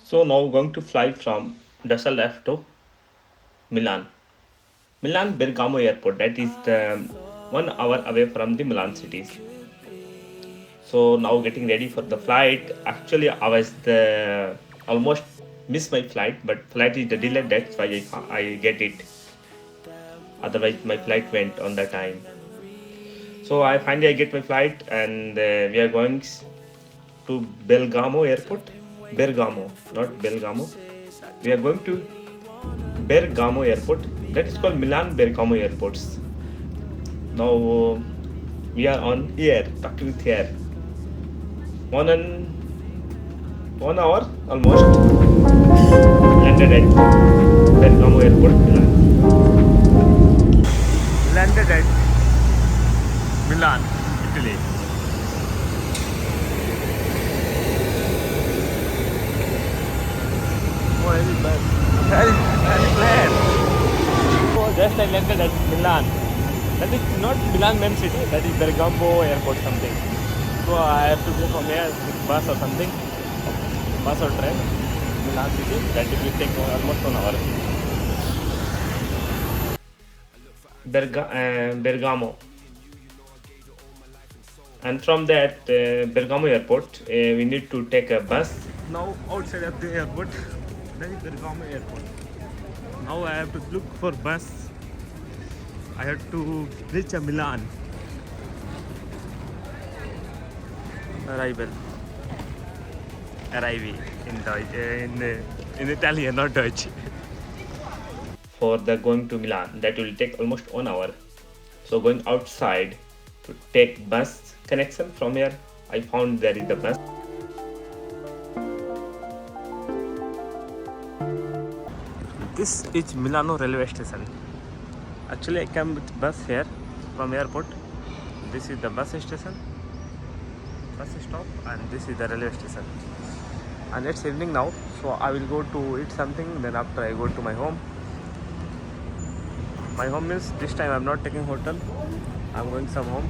So now going to fly from Düsseldorf to Milan. Milan Bergamo Airport, that is the 1 hour away from the Milan cities. So now getting ready for the flight. Actually, I was almost missed my flight, but flight is delayed. That's why I get it. Otherwise, my flight went on the time. So I finally I get my flight, and we are going to Bergamo Airport. Bergamo, not Belgamo. We are going to Bergamo Airport. That is called Milan Bergamo Airports. Now we are on air, talking with air. 1 hour almost landed at Bergamo Airport, Milan. Landed at Milan, Italy. Oh, very bad. Very plane. Oh, just I landed at Milan. That is not Milan main city. That is Bergamo Airport something. So I have to go from here with bus or something. Bus or train. Milan city. That will take almost 1 hour. Bergamo. And from that Bergamo airport, we need to take a bus. Now outside of the airport, that is Bergamo airport. Now I have to look for bus. I have to reach a Milan. Arrival. Arrivi in Italian, not Dutch. For the going to Milan, that will take almost 1 hour. So going outside to take bus connection from here, I found there is the bus. This is Milano railway station. Actually, I came with bus here from airport. This is the bus station, bus stop, and this is the railway station. And it's evening now, so I will go to eat something. Then after I go to my home. My home means this time I'm not taking hotel. I'm going some home.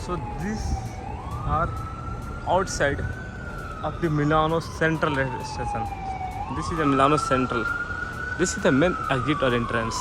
So these are outside of the Milano Central railway station. This is the Milano Central. This is the main exit or entrance.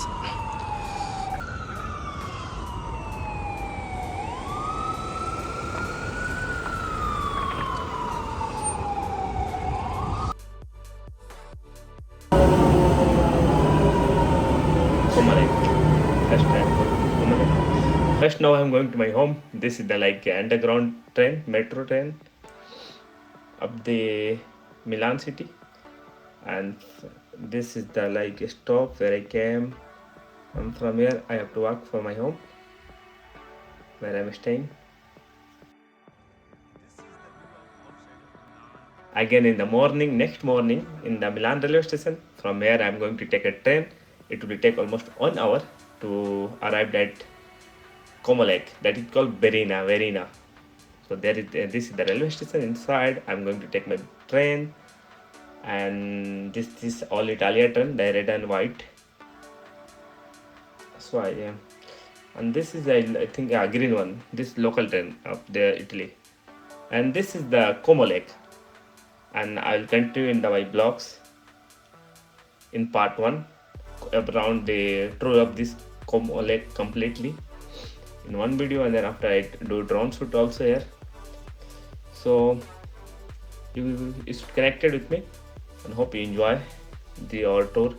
First now I'm going to my home. This is the underground train, metro train of the Milan city, and this is the stop where I came. And from here I have to walk for my home where I'm staying. Again in the morning, next morning in the Milan railway station. From here I'm going to take a train. It will take almost 1 hour to arrive at 𝐒𝐞𝐬𝐴, that is called Verina. So there is this is the railway station. Inside I'm going to take my train, and this is all Italia train, the red and white. So I am, and this is I think a green one. This local train of the Italy, and this is the 𝐒𝐞𝐬𝐴, and I'll continue in my blogs in part 1 around the tour of this 𝐒𝐞𝐬𝐴 completely in one video, and then after I do drone shoot also here. So you is connected with me, and hope you enjoy our tour.